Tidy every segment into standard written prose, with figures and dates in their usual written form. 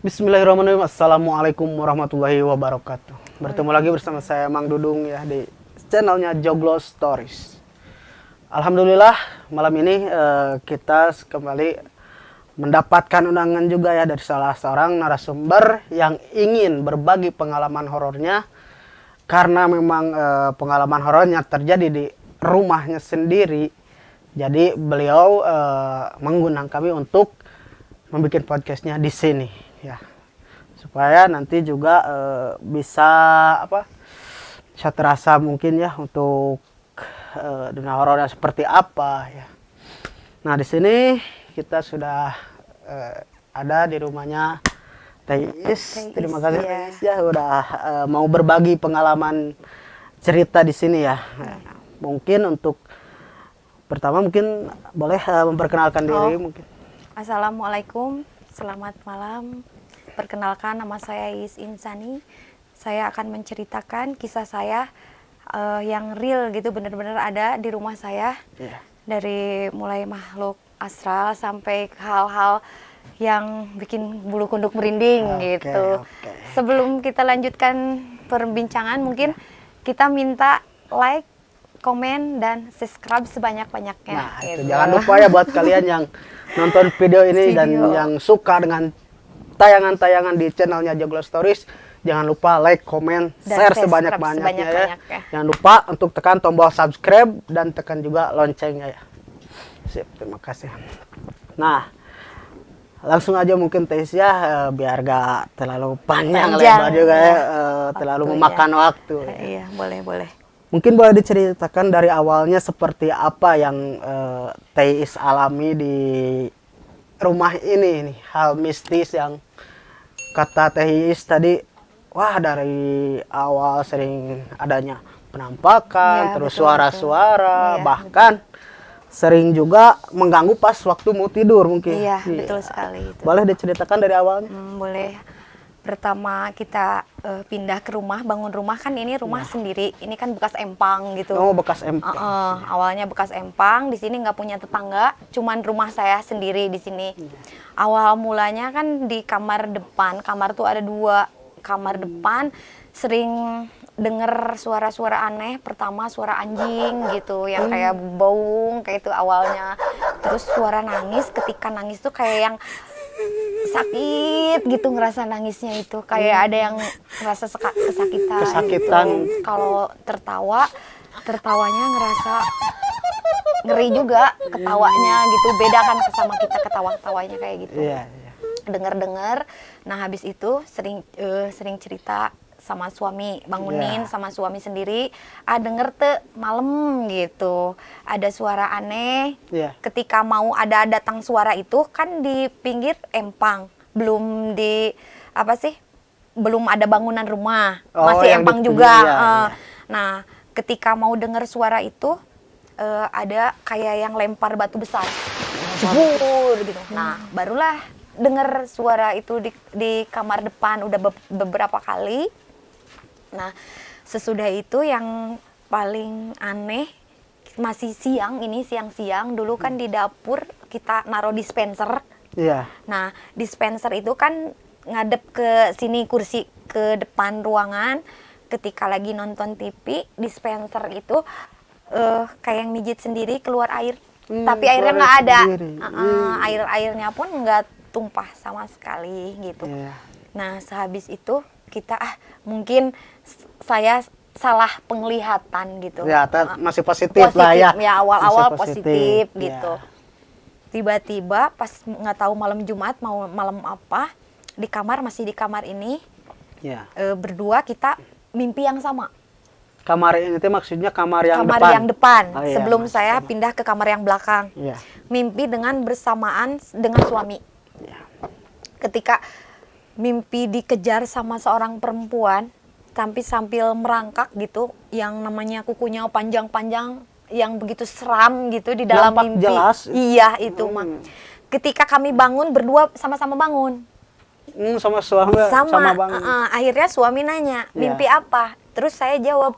Bismillahirrahmanirrahim. Assalamualaikum warahmatullahi wabarakatuh. Bertemu lagi bersama saya Mang Dudung ya di channelnya Joglo Stories. Alhamdulillah malam ini kita kembali mendapatkan undangan juga ya dari salah seorang narasumber yang ingin berbagi pengalaman horornya, karena memang pengalaman horornya terjadi di rumahnya sendiri. Jadi beliau mengundang kami untuk membuat podcastnya di sini ya, supaya nanti juga bisa terasa mungkin ya untuk dunia horornya seperti apa ya. Nah di sini kita sudah ada di rumahnya Teis. Terima kasih Teis ya udah mau berbagi pengalaman cerita di sini ya. Mungkin untuk pertama mungkin boleh memperkenalkan diri mungkin. Assalamualaikum, selamat malam. Perkenalkan, nama saya Is Insani. Saya akan menceritakan kisah saya yang real gitu, benar-benar ada di rumah saya. Dari mulai makhluk astral sampai ke hal-hal yang bikin bulu kuduk merinding gitu. Sebelum kita lanjutkan perbincangan, mungkin kita minta like, komen, dan subscribe sebanyak-banyaknya. Nah, itu jangan lupa ya buat kalian yang nonton video ini dan yang suka dengan tayangan-tayangan di channelnya Joglo Stories, jangan lupa like, komen, share sebanyak-banyaknya ya. Jangan lupa untuk tekan tombol subscribe dan tekan juga loncengnya ya. Sip, terima kasih. Nah, langsung aja mungkin Teis ya, biar gak terlalu panjang lebar juga ya, terlalu memakan waktu. Iya, boleh. Mungkin boleh diceritakan dari awalnya seperti apa yang Teis alami di rumah ini nih, hal mistis yang kata Teis tadi, wah dari awal sering adanya penampakan, terus suara-suara, bahkan sering juga mengganggu pas waktu mau tidur mungkin. Iya, betul sekali itu. Boleh diceritakan dari awalnya? Boleh. Pertama kita pindah ke rumah, bangun rumah, kan ini rumah sendiri, ini kan bekas empang gitu. Oh, bekas empang. Awalnya bekas empang, di sini nggak punya tetangga, cuman rumah saya sendiri di sini. Awal mulanya kan di kamar depan, kamar tuh ada 2 kamar depan, sering denger suara-suara aneh. Pertama suara anjing gitu, yang kayak baung kayak itu awalnya. Terus suara nangis, ketika nangis tuh kayak yang sakit gitu, ngerasa nangisnya itu kayak ada yang ngerasa kesakitan gitu. Kalau tertawanya ngerasa ngeri juga ketawanya gitu, beda kan sama kita ketawa-ketawanya kayak gitu. Dengar. Nah habis itu sering cerita sama suami, bangunin sama suami sendiri, denger tuh malam gitu ada suara aneh. Ketika mau datang suara itu kan di pinggir empang, belum belum ada bangunan rumah, masih empang juga. Nah ketika mau dengar suara itu ada kayak yang lempar batu besar, jebur gitu. Nah barulah dengar suara itu di kamar depan udah beberapa kali. Nah, sesudah itu yang paling aneh, masih siang-siang dulu kan di dapur kita naruh dispenser. Nah, dispenser itu kan ngadep ke sini, kursi ke depan ruangan. Ketika lagi nonton TV, dispenser itu kayak yang mijit sendiri, keluar air. Tapi airnya nggak ada. Airnya pun nggak tumpah sama sekali gitu. Nah, sehabis itu kita mungkin saya salah penglihatan gitu. Masih positif lah ya. Awal-awal positif gitu. Tiba-tiba pas nggak tahu malam Jumat mau malam apa, masih di kamar ini, berdua kita mimpi yang sama. Kamar ini maksudnya kamar yang depan. Sebelum saya pindah ke kamar yang belakang. Mimpi bersamaan dengan suami. Ketika mimpi dikejar sama seorang perempuan, tapi sambil merangkak gitu, yang namanya kukunya panjang-panjang, yang begitu seram gitu di dalam mimpi. Jelas. Iya itu mah. Ketika kami bangun berdua sama-sama bangun. Sama suami sama bangun. Akhirnya suami nanya, mimpi apa? Terus saya jawab,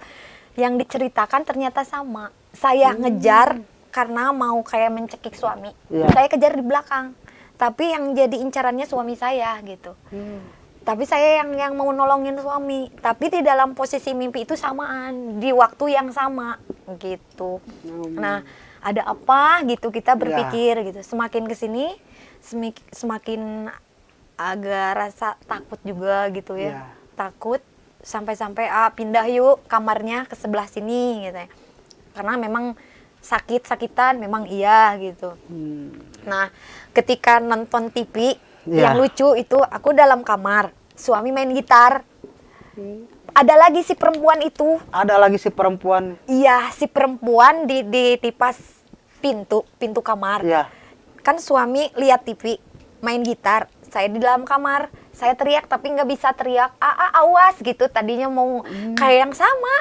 yang diceritakan ternyata sama. Saya ngejar karena mau kayak mencekik suami. Saya kejar di belakang. tapi yang jadi incarannya suami saya gitu. Tapi saya yang mau nolongin suami, tapi di dalam posisi mimpi itu samaan, di waktu yang sama gitu. Nah, ada apa gitu kita berpikir gitu. Semakin kesini semakin agak rasa takut juga gitu ya. Takut sampai-sampai pindah yuk kamarnya ke sebelah sini gitu ya. Karena memang sakitan memang iya gitu. Nah, ketika nonton TV yang lucu itu aku dalam kamar, suami main gitar. Ada lagi si perempuan itu. Ada lagi si perempuan. Iya, si perempuan di tipas pintu kamar. Iya. Kan suami lihat TV, main gitar. Saya di dalam kamar. Saya teriak tapi nggak bisa teriak. Awas gitu. Tadinya mau kayak yang sama,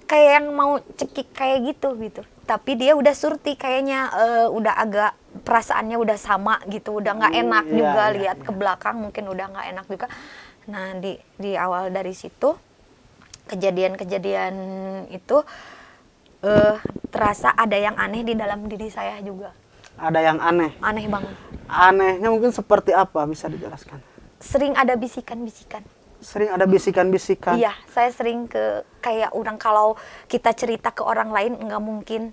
kayak yang mau cekik kayak gitu. Tapi dia udah surti kayaknya, udah agak perasaannya udah sama gitu, udah nggak enak juga lihat ke belakang, mungkin udah nggak enak juga. Nah di awal dari situ kejadian itu terasa ada yang aneh di dalam diri saya juga. Ada yang aneh? Aneh banget. Anehnya mungkin seperti apa, bisa dijelaskan? Sering ada bisikan-bisikan. Sering ada bisikan-bisikan? Iya, saya sering kayak orang kalau kita cerita ke orang lain nggak mungkin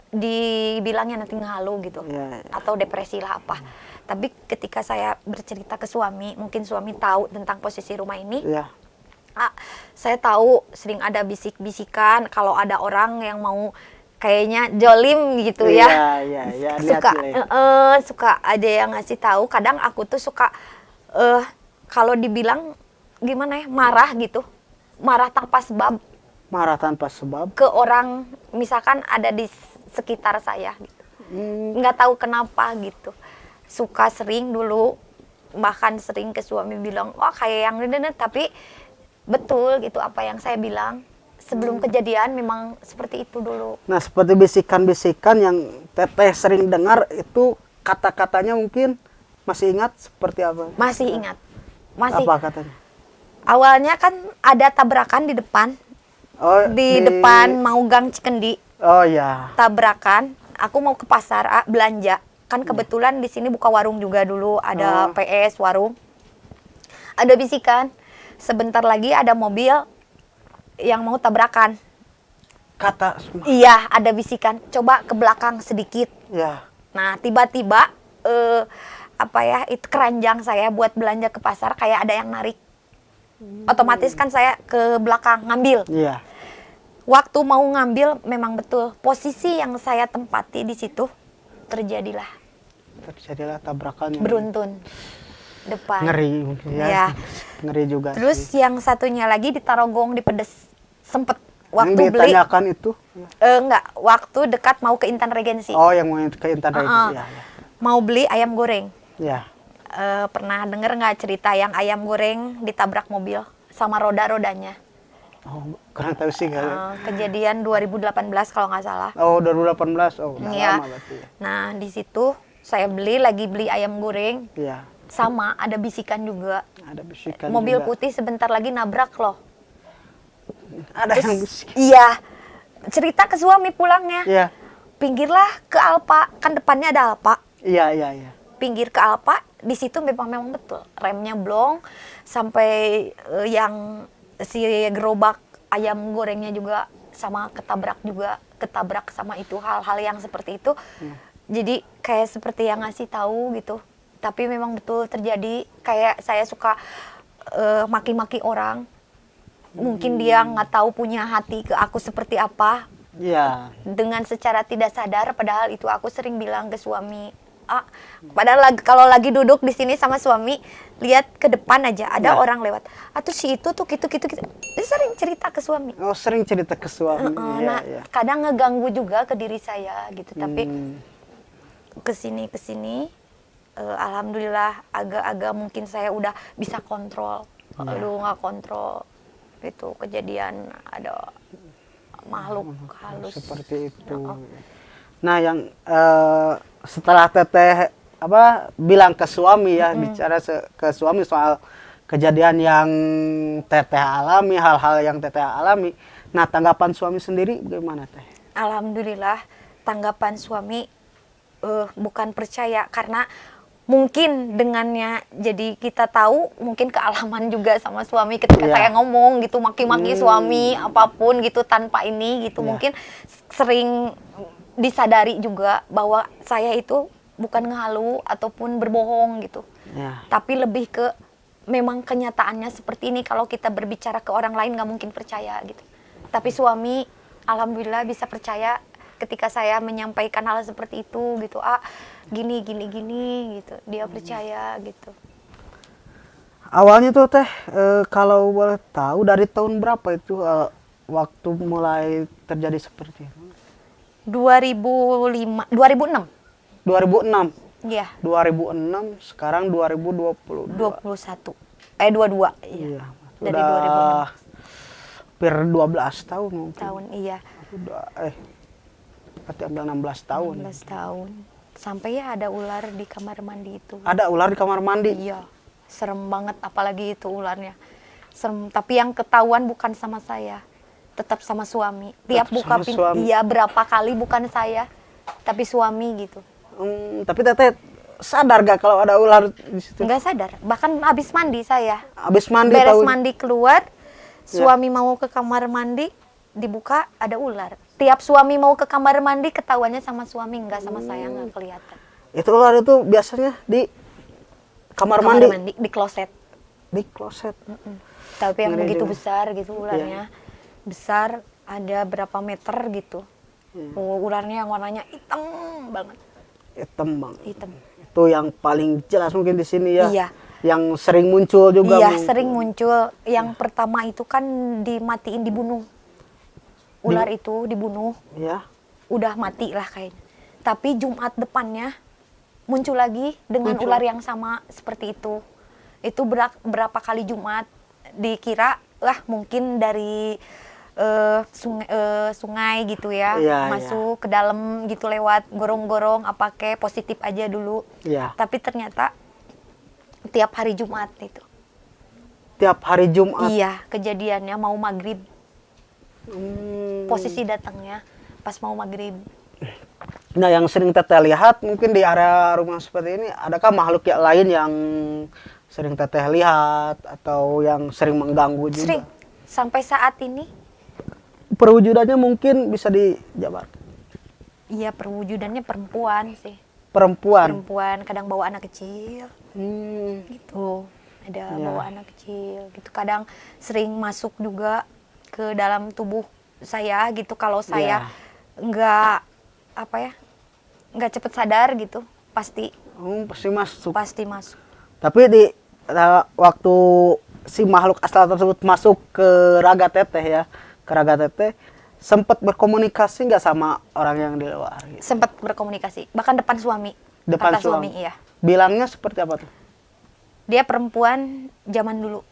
dibilangnya nanti ngehalu gitu, atau depresi lah apa. Tapi ketika saya bercerita ke suami, mungkin suami tahu tentang posisi rumah ini. Saya tahu sering ada bisik-bisikan kalau ada orang yang mau kayaknya jolim gitu ya. Suka ada yang ngasih tahu. Kadang aku tuh suka kalau dibilang gimana ya, marah gitu, marah tanpa sebab. Marah tanpa sebab ke orang misalkan ada di sekitar saya gitu. Nggak tahu kenapa gitu, suka sering dulu, bahkan sering ke suami bilang kayak yang ini, tapi betul gitu apa yang saya bilang sebelum kejadian memang seperti itu dulu. Nah, seperti bisikan-bisikan yang Teteh sering dengar itu, kata-katanya mungkin masih ingat seperti apa? Masih ingat. Masih. Apa katanya? Awalnya kan ada tabrakan di depan. Di depan mau Gang Cikendi. Oh ya. Tabrakan. Aku mau ke pasar belanja. Kan kebetulan di sini buka warung juga dulu, ada PS warung. Ada bisikan. Sebentar lagi ada mobil yang mau tabrakan. Kata. Iya, ada bisikan. Coba ke belakang sedikit. Ya. Nah, tiba-tiba itu keranjang saya buat belanja ke pasar kayak ada yang narik. Otomatis kan saya ke belakang ngambil. Iya. Waktu mau ngambil memang betul posisi yang saya tempati di situ terjadilah tabrakan beruntun depan. Ngeri ya. Ngeri juga. Terus yang satunya lagi di Tarogong, di Pedes, sempet waktu yang ditanyakan beli itu? Enggak, waktu dekat mau ke Intan Regensi. Oh, yang mau ke Intan Regensi. Mau beli ayam goreng. Ya. Pernah denger nggak cerita yang ayam goreng ditabrak mobil sama roda-rodanya? Oh, kurang tahu sih kali. Kejadian 2018 kalau nggak salah. Oh, 2018. Oh, udah ya. lama berarti. Nah, di situ saya lagi beli ayam goreng. Iya. Sama ada bisikan juga. Ada bisikan. Mobil juga. putih sebentar lagi nabrak loh. Ada yang bisikan. Iya. Cerita ke suami pulangnya. Iya. Pinggirlah ke Alfa, kan depannya ada Alfa. Iya. Pinggir ke Alfa, di situ memang betul. Remnya blong, sampai yang si gerobak ayam gorengnya juga sama ketabrak sama itu, hal-hal yang seperti itu. Jadi kayak seperti yang ngasih tahu gitu. Tapi memang betul terjadi. Kayak saya suka maki-maki orang. Mungkin dia nggak tahu punya hati ke aku seperti apa. Iya. Dengan secara tidak sadar, padahal itu aku sering bilang ke suami. Padahal kalau lagi duduk di sini sama suami, lihat ke depan aja ada orang lewat. Atau si itu tuh gitu. Dia sering cerita ke suami. Oh, sering cerita ke suami. Kadang ngeganggu juga ke diri saya gitu. Tapi kesini, alhamdulillah agak-agak mungkin saya udah bisa kontrol. Aduh, nggak kontrol. Itu kejadian ada makhluk halus seperti itu. Nah, yang setelah Teteh bilang ke suami ya, bicara ke suami soal kejadian yang Teteh alami, hal-hal yang Teteh alami. Nah, tanggapan suami sendiri bagaimana, Teh? Alhamdulillah tanggapan suami bukan percaya, karena mungkin dengannya jadi kita tahu, mungkin kealaman juga sama suami ketika Iya. saya ngomong gitu, maki-maki suami apapun gitu tanpa ini gitu, Iya. mungkin sering disadari juga bahwa saya itu bukan ngehalu ataupun berbohong gitu, Ya. tapi lebih ke memang kenyataannya seperti ini. Kalau kita berbicara ke orang lain nggak mungkin percaya gitu, tapi suami alhamdulillah bisa percaya ketika saya menyampaikan hal seperti itu gitu, gini gitu, dia percaya gitu. Awalnya tuh teh kalau boleh tahu dari tahun berapa itu waktu mulai terjadi seperti itu? 2006. 2006. Iya, 2006 sekarang 2022. 22 iya. Iya. Dari Udah hampir 12 tahun mungkin. tahun iya. Udah berarti ambil 16 tahun. 16 tahun. Sampai ya ada ular di kamar mandi itu. Ada ular di kamar mandi. Iya. Serem banget apalagi itu ularnya. Serem, tapi yang ketahuan bukan sama saya. Tetap sama suami. Tiap Tetap buka sama pintu, suami. iya berapa kali bukan saya, tapi suami gitu. Tapi teteh sadar gak kalau ada ular di situ? Nggak sadar. Bahkan habis mandi saya. Habis mandi Beres tahu. mandi keluar, suami mau ke kamar mandi, dibuka ada ular. Tiap suami mau ke kamar mandi ketahuannya sama suami, nggak sama saya, nggak kelihatan. Itu ular itu biasanya di kamar mandi. Di kloset. Di kloset. Tapi yang Ngeri begitu juga. besar gitu ularnya. Besar, ada berapa meter gitu. Ularnya yang warnanya hitam banget. Hitam bang. Hitam. Itu yang paling jelas mungkin di sini ya. Iya. Yang sering muncul juga. Iya, mungkin. sering muncul. Yang pertama itu kan dimatiin, dibunuh. Ular itu dibunuh. Ya. Udah mati lah kayaknya. Tapi Jumat depannya muncul lagi dengan Muncul. ular yang sama seperti itu. Itu berapa kali Jumat, dikira lah mungkin dari sungai gitu ya, Iya, masuk ke dalam gitu lewat gorong-gorong, apa kayak positif aja dulu. Iya. Tapi ternyata tiap hari Jumat itu. Tiap hari Jumat. Iya, kejadiannya mau maghrib. Hmm. Posisi datangnya pas mau maghrib. Nah, yang sering teteh lihat mungkin di area rumah seperti ini, adakah makhluk yang lain yang sering teteh lihat atau yang sering mengganggu juga? Sering. Sampai saat ini, Perwujudannya mungkin bisa dijabarkan. iya perwujudannya perempuan sih. Perempuan. Perempuan, kadang bawa anak kecil gitu. Ada Ya. bawa anak kecil gitu. Kadang sering masuk juga ke dalam tubuh saya gitu. Kalau saya nggak nggak cepet sadar gitu, pasti Pasti masuk. masuk. Tapi di waktu si makhluk astral tersebut masuk ke raga teteh ya, ke raga teteh, sempat berkomunikasi nggak sama orang yang di luar? Gitu? Sempat berkomunikasi, bahkan depan suami. Depan Kata suami. iya. Bilangnya seperti apa tuh? Dia perempuan zaman dulu,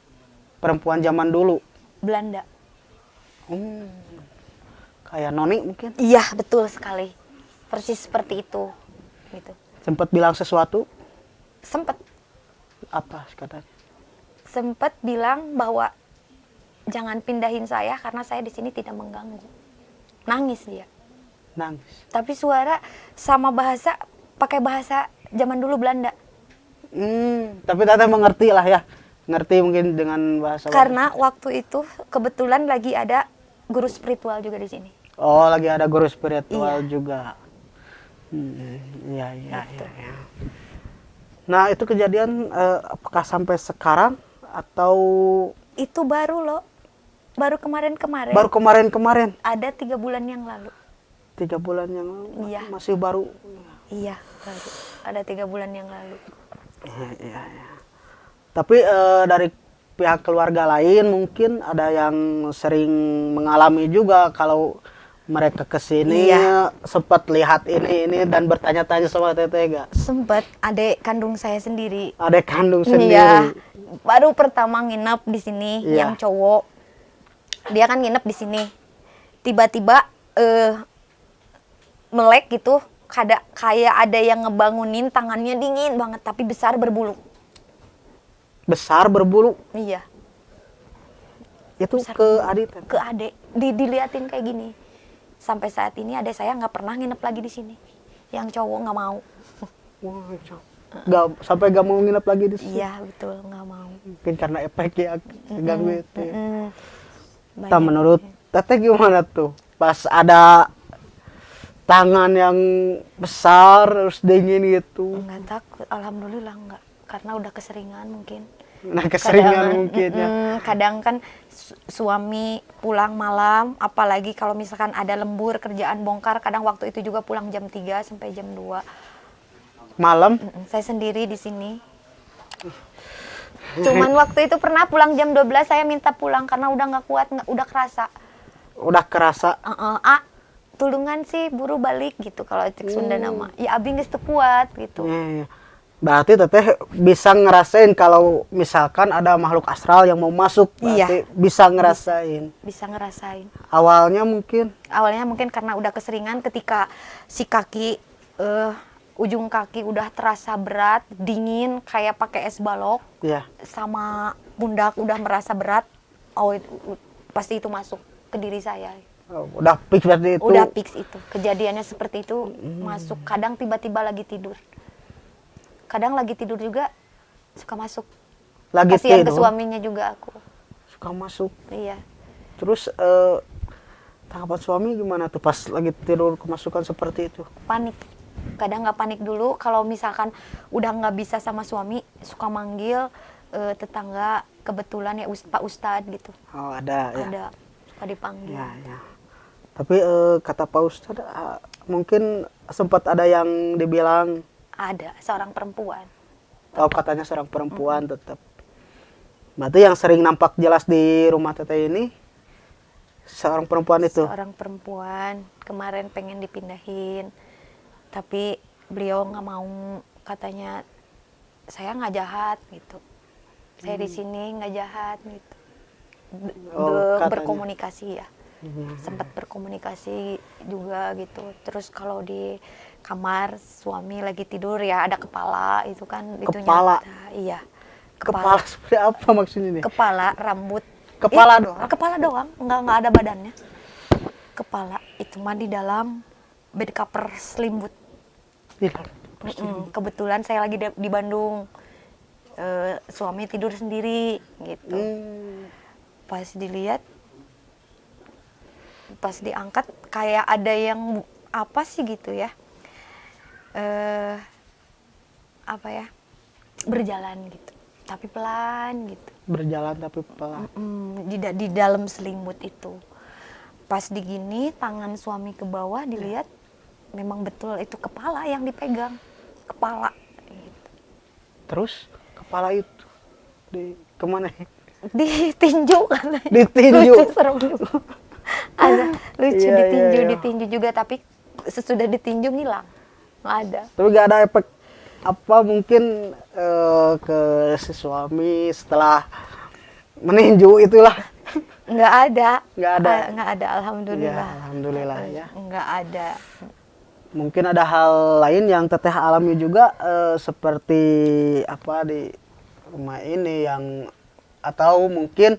Perempuan zaman dulu. Belanda. Kayak noni mungkin. Iya, betul sekali. Persis seperti itu. Gitu. Sempat bilang sesuatu. Sempat Apa katanya? sempat bilang bahwa jangan pindahin saya karena saya di sini tidak mengganggu. Nangis dia. Nangis. Tapi suara sama bahasa pakai bahasa zaman dulu Belanda. Tapi teteh mengerti lah ya. Ngerti mungkin dengan bahasa. Karena waktu itu kebetulan lagi ada guru spiritual juga di sini. Oh, lagi ada guru spiritual Iya. juga. Iya, iya, iya. Ya. Nah, itu kejadian apakah sampai sekarang atau Itu baru loh. Baru kemarin-kemarin. baru kemarin-kemarin? Ada 3 bulan yang lalu. 3 bulan yang lalu? Iya. Masih baru? Iya, baru. Ada 3 bulan yang lalu. Iya, iya, iya. Tapi dari pihak keluarga lain mungkin ada yang sering mengalami juga kalau mereka kesini Iya. sempat lihat ini dan bertanya-tanya sama teteh gak? Sempet adik kandung saya sendiri. Adek kandung sendiri. Iya. Baru pertama nginep di sini Iya. yang cowok. Dia kan nginep di sini. Tiba-tiba melek gitu, kayak ada yang ngebangunin, tangannya dingin banget tapi besar berbulu. Besar berbulu. Iya, Itu besar ke berbulu. adik. Ke adik. Diliatin kayak gini. Sampai saat ini adik saya nggak pernah nginep lagi di sini. Yang cowok nggak mau. Wah, sampai gak mau nginep lagi di situ. Iya betul, nggak mau. Mungkin karena efek ya ganggu itu. Ya. Nah, Banyak. menurut Teteh gimana tuh? Pas ada tangan yang besar terus dingin gitu. Nggak takut, alhamdulillah nggak, karena udah keseringan mungkin. Nah, keseringan Kadang, mungkin ya. kadang kan suami pulang malam, apalagi kalau misalkan ada lembur kerjaan bongkar, kadang waktu itu juga pulang jam 3 sampai jam 2. Malam Saya sendiri di sini. Cuman waktu itu pernah pulang jam 12, saya minta pulang karena udah nggak kuat, udah kerasa. udah kerasa. Tulungan sih buru balik gitu kalau cek Sunda nama. Ya abi geus teu kuat gitu. Ya. Berarti Teteh bisa ngerasain kalau misalkan ada makhluk astral yang mau masuk, berarti bisa ngerasain. Bisa ngerasain. Awalnya mungkin Karena udah keseringan ketika si kaki ujung kaki udah terasa berat, dingin kayak pakai es balok. ya. Sama pundak udah merasa berat. Pasti itu masuk ke diri saya. Udah fix berarti itu. Udah fix itu. Kejadiannya seperti itu masuk. Kadang tiba-tiba lagi tidur. Kadang lagi tidur juga suka masuk. Lagi Kasihan ke tidur. suaminya juga aku. Suka masuk. Iya. Terus tanggapan suami gimana tuh pas lagi tidur kemasukan seperti itu? Panik. Kadang nggak panik dulu. Kalau misalkan udah nggak bisa sama suami, suka manggil tetangga. Kebetulan ya Pak Ustadz gitu. Oh, ada ya. Ada. Suka dipanggil. Ya. Tapi kata Pak Ustadz mungkin sempat ada yang dibilang Ada seorang perempuan. katanya seorang perempuan tetap. Berarti yang sering nampak jelas di rumah Teteh ini seorang perempuan itu. Seorang perempuan kemarin pengen dipindahin, tapi beliau nggak mau, katanya saya nggak jahat gitu. Saya di sini nggak jahat gitu. Katanya. Berkomunikasi ya. Sempat berkomunikasi juga gitu. Terus kalau di kamar suami lagi tidur ya ada kepala itu kan itunya. Kepala? Iya. Kepala seperti apa maksudnya nih? Kepala, rambut. Kepala doang? Kepala doang, nggak ada badannya. Kepala itu mah di dalam bed cover selimut. Kebetulan saya lagi di Bandung. Suami tidur sendiri gitu. Pas dilihat, pas diangkat kayak ada yang apa sih gitu ya, apa ya, berjalan gitu tapi pelan gitu. Berjalan tapi pelan. Di dalam selimut itu. Pas digini tangan suami ke bawah dilihat, memang betul itu kepala yang dipegang. Kepala gitu. Terus kepala itu kemana? Ditinju katanya. Ditinju. Lucu, serem juga. Ada lucu, Iya, ditinju iya. ditinju juga, tapi sesudah ditinju ngilang, nggak ada. Tapi gak ada efek apa mungkin ke si suami setelah meninju itulah? Nggak ada. Nggak ada. Alhamdulillah. Ya, alhamdulillah ya. Nggak ada. Mungkin ada hal lain yang Teteh alami juga seperti apa di rumah ini yang, atau mungkin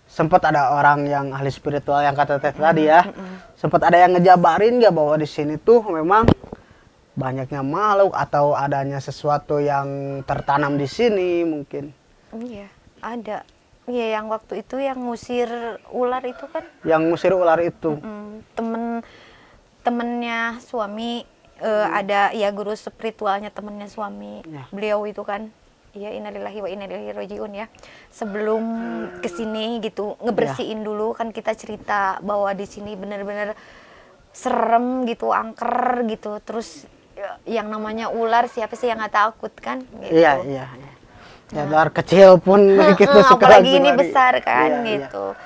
sempat ada orang yang ahli spiritual yang kata Teteh tadi ya, sempat ada yang ngejabarin nggak bahwa di sini tuh memang banyaknya makhluk atau adanya sesuatu yang tertanam di sini mungkin? Iya, ada. Iya, yang waktu itu yang ngusir ular itu kan. Yang ngusir ular itu. Temennya suami, ada ya guru spiritualnya temennya suami. Ya. Beliau itu kan, ya innalillahi wa inna ilaihi rajiun ya. Sebelum kesini gitu ngebersihin dulu kan, kita cerita bahwa di sini benar-benar serem gitu, angker gitu. Terus yang namanya ular siapa sih yang nggak takut kan? Gitu. Iya. Ya, ular kecil pun gitu suka apalagi ini lari. besar kan Iya, gitu.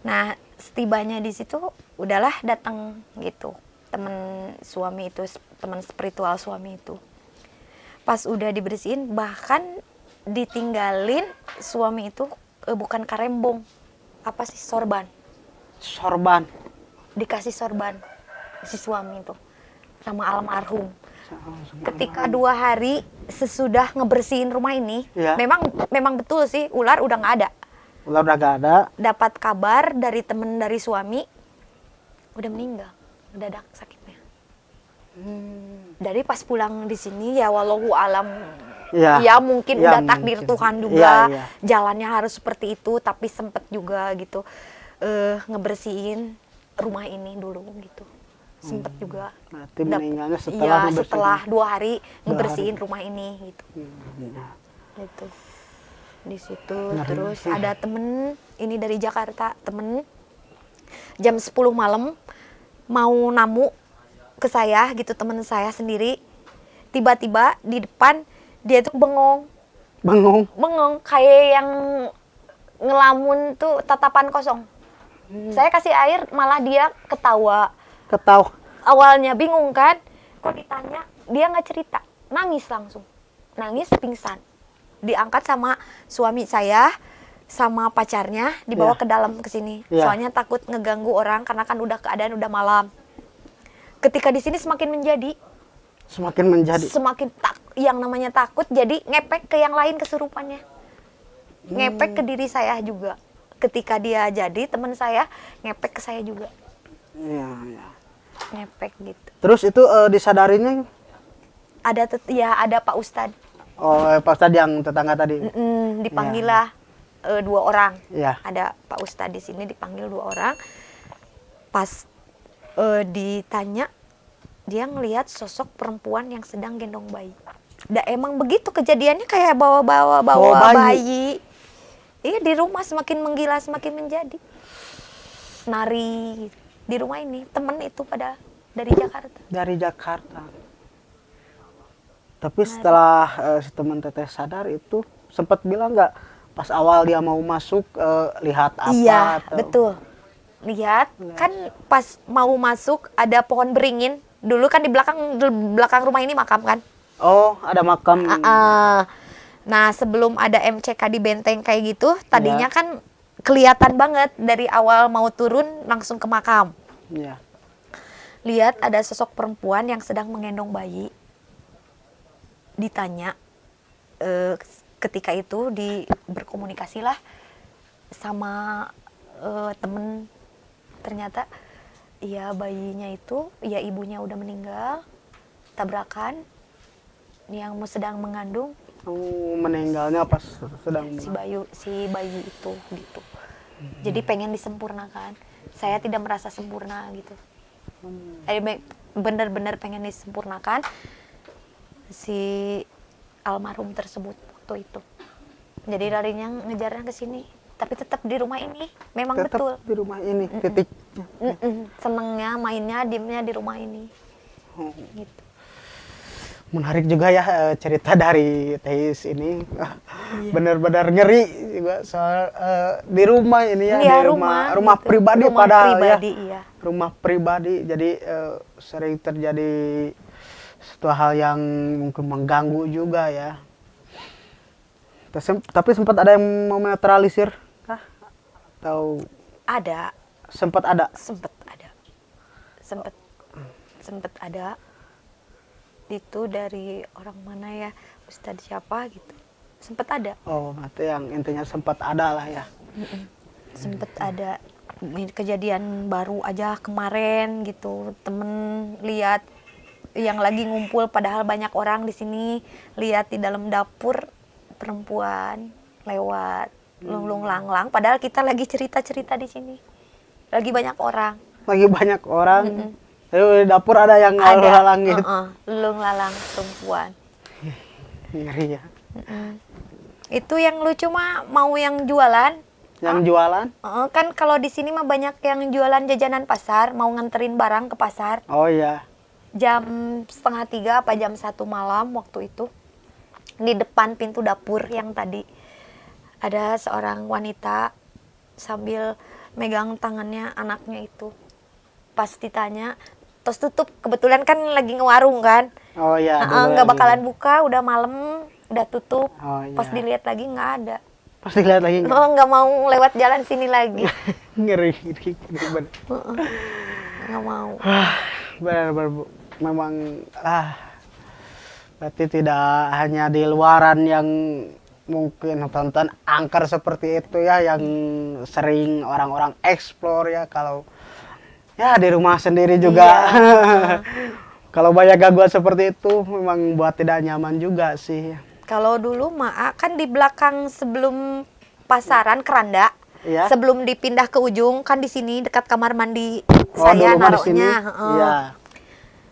Nah, setibanya di situ udahlah datang gitu. Temen suami itu, teman spiritual suami itu. Pas udah dibersihin, bahkan ditinggalin suami itu bukan karembong. Apa sih, sorban. Sorban. Dikasih sorban si suami itu sama almarhum. Ketika 2 hari sesudah ngebersihin rumah ini, Ya. memang betul sih ular udah nggak ada. Ular udah gak ada. Dapat kabar dari temen dari suami, udah meninggal, mendadak sakitnya. Jadi pas pulang di sini ya wallahu alam, Ya, ya mungkin ya udah takdir mungkin. Tuhan Iya, juga, iya. jalannya harus seperti itu, tapi sempet juga gitu ngebersihin rumah ini dulu gitu, sempet juga. Berarti Dap- meninggalnya setelah iya, ngebersihin. setelah 2 hari 2 ngebersihin hari. rumah ini gitu. Iya. Gitu. Di situ Ngeri. terus ada temen ini dari Jakarta, temen jam 10 malam mau namu ke saya gitu, temen saya sendiri, tiba-tiba di depan dia tuh bengong Bengong. kayak yang ngelamun tuh, tatapan kosong. Saya kasih air malah dia ketawa. Ketawa. Awalnya bingung kan, kok ditanya dia nggak cerita, nangis langsung, nangis pingsan, diangkat sama suami saya sama pacarnya, dibawa Iya. ke dalam ke sini. Iya. Soalnya takut ngeganggu orang karena kan udah keadaan udah malam. Ketika di sini semakin menjadi, Semakin menjadi. semakin yang namanya takut jadi ngepek ke yang lain kesurupannya, ngepek ke diri saya juga. Ketika dia jadi teman saya, ngepek ke saya juga, Iya, iya. ngepek gitu. Terus itu disadarinya Ada ya ada Pak Ustadz. Pak Ustadz yang tetangga tadi. Dipanggil lah 2 orang. Iya. Ada Pak Ustadz di sini dipanggil 2 orang. Pas ditanya, dia ngelihat sosok perempuan yang sedang gendong bayi. Emang begitu kejadiannya, kayak bawa Bawa bayi. bayi. Iya, di rumah semakin menggila, semakin menjadi. Nari di rumah ini, temen itu pada dari Jakarta. Dari Jakarta. Tapi setelah si teman teteh sadar itu sempat bilang nggak pas awal dia mau masuk lihat apa? Iya, atau- betul. Lihat, kan pas mau masuk ada pohon beringin. Dulu kan di belakang rumah ini makam kan. Oh, ada makam. Nah, sebelum ada MCK di benteng kayak gitu, tadinya Iya. kan kelihatan banget dari awal mau turun langsung ke makam. Iya. Lihat ada sosok perempuan yang sedang menggendong bayi. Ditanya, ketika itu berkomunikasilah sama temen, ternyata ya bayinya itu ya ibunya udah meninggal, tabrakan, yang sedang mengandung Meninggalnya pas sedang si bayi itu gitu. Jadi pengen disempurnakan. Saya tidak merasa sempurna gitu. Benar-benar pengen disempurnakan si almarhum tersebut waktu itu. Jadi larinya ngejarnya ke sini, tapi tetap di rumah ini. Memang tetap betul. di rumah ini titik. Senengnya mainnya diemnya di rumah ini. Gitu. Menarik juga ya cerita dari Teis ini. Benar-benar ngeri juga soal di rumah ini ya, Iya, di rumah gitu. pribadi Rumah padahal pribadi, ya. iya. Rumah pribadi, jadi sering terjadi suatu hal yang mungkin mengganggu juga ya. Tapi sempat ada yang menetralisir kah? Atau Ada, sempat ada? sempet ada. Itu dari orang mana ya, Ustadz siapa gitu, sempet ada. Oh, berarti yang intinya sempat ada lah ya. Sempet ada. Ini kejadian baru aja kemarin gitu, temen lihat yang lagi ngumpul padahal banyak orang di sini, lihat di dalam dapur perempuan lewat lunglung langlang, padahal kita lagi cerita-cerita di sini, lagi banyak orang. Lagi banyak orang. Di dapur ada yang lalang gitu. Lulung lalang perempuan. Ngeri ya. Itu yang lucu mah mau yang jualan. Yang jualan? Kan kalau di sini mah banyak yang jualan jajanan pasar, mau nganterin barang ke pasar. Oh iya. Jam 2:30 apa jam 1 malam waktu itu, di depan pintu dapur yang tadi ada seorang wanita sambil megang tangannya anaknya itu. Pas ditanya, terus tutup, kebetulan kan lagi ngewarung kan. Oh iya. Nggak bakalan buka, udah malam, udah tutup. Oh, iya. Pas dilihat lagi nggak ada. Pasti lihat lagi nggak? Nggak mau lewat jalan sini lagi. Ngeri bener. Nggak mau. Benar Bu. Memang berarti tidak hanya di luaran yang mungkin tonton angker seperti itu ya, yang sering orang-orang explore ya, kalau ya di rumah sendiri juga. Iya. Kalau banyak gangguan seperti itu memang buat tidak nyaman juga sih. Kalau dulu Maa kan di belakang sebelum pasaran keranda, Iya. sebelum dipindah ke ujung kan di sini dekat kamar mandi Oh, saya dulu mah di sini. naruhnya. Iya.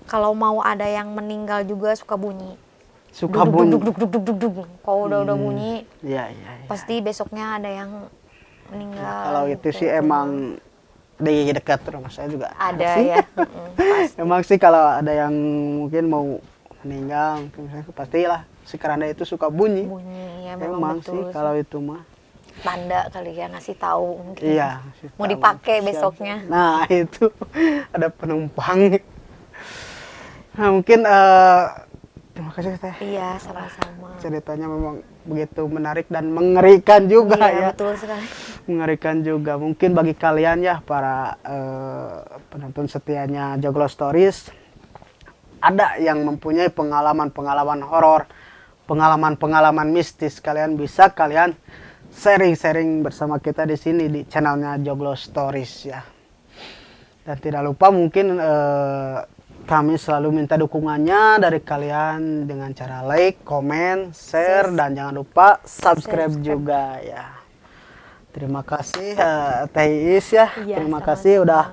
Kalau mau ada yang meninggal juga suka bunyi. Suka Duk, bunyi. duk, duk, duk, duk, duk, duk. Kalau udah bunyi, Iya, iya, iya. pasti besoknya ada yang meninggal. Kalau itu gitu. sih emang di dekat rumah saya juga ada sih. ya. Pasti. Emang sih kalau ada yang mungkin mau meninggal, misalnya pastilah si keranda itu suka bunyi. Bunyi ya Emang betul sih kalau itu mah. tanda kali ya ngasih tahu mungkin. Iya. Mau tahu. dipakai Siap. besoknya. Nah itu ada penumpang. Nah mungkin terima kasih Teh. Iya, sama-sama. Ceritanya memang begitu menarik dan mengerikan juga Iya, ya. betul sekali. Mengerikan juga. Mungkin bagi kalian ya para penonton setianya Joglo Stories, ada yang mempunyai pengalaman-pengalaman horor, pengalaman-pengalaman mistis, kalian bisa sharing-sharing bersama kita di sini di channelnya Joglo Stories ya. Dan tidak lupa mungkin kami selalu minta dukungannya dari kalian dengan cara like, komen, share, dan jangan lupa subscribe juga ya. Terima kasih Teh Iis ya. Iya, Terima sama-sama. kasih udah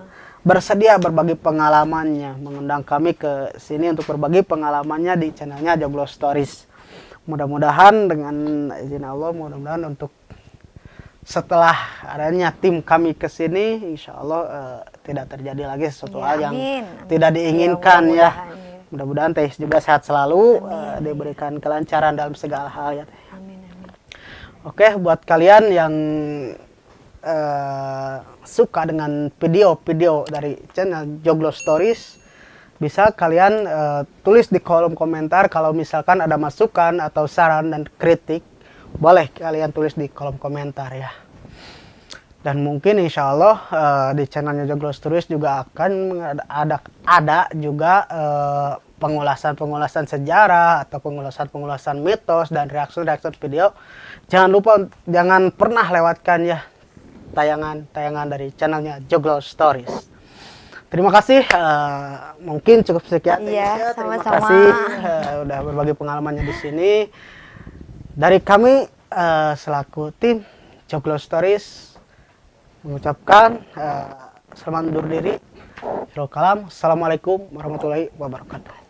bersedia berbagi pengalamannya, mengundang kami ke sini untuk berbagi pengalamannya di channelnya Joglo Stories. Mudah-mudahan dengan izin Allah, mudah-mudahan untuk setelah adanya tim kami ke sini, insya Allah tidak terjadi lagi sesuatu Ya, hal yang amin. tidak Ya, diinginkan ya. mudah-mudahan, ya. Mudah-mudahan Teh juga sehat selalu, diberikan kelancaran dalam segala hal ya Teh. Amin, amin. Oke, buat kalian yang suka dengan video-video dari channel Joglo Stories, bisa kalian tulis di kolom komentar kalau misalkan ada masukan atau saran dan kritik. Boleh kalian tulis di kolom komentar ya. Dan mungkin insya Allah di channelnya Joglo Stories juga akan ada juga pengulasan sejarah atau pengulasan mitos dan reaksi video. Jangan pernah lewatkan ya tayangan dari channelnya Joglo Stories. Terima kasih, mungkin cukup sekian. Iya, Terima sama-sama. kasih udah berbagi pengalamannya di sini. Dari kami selaku tim Joglo Stories mengucapkan selamat undur diri. Assalamualaikum warahmatullahi wabarakatuh.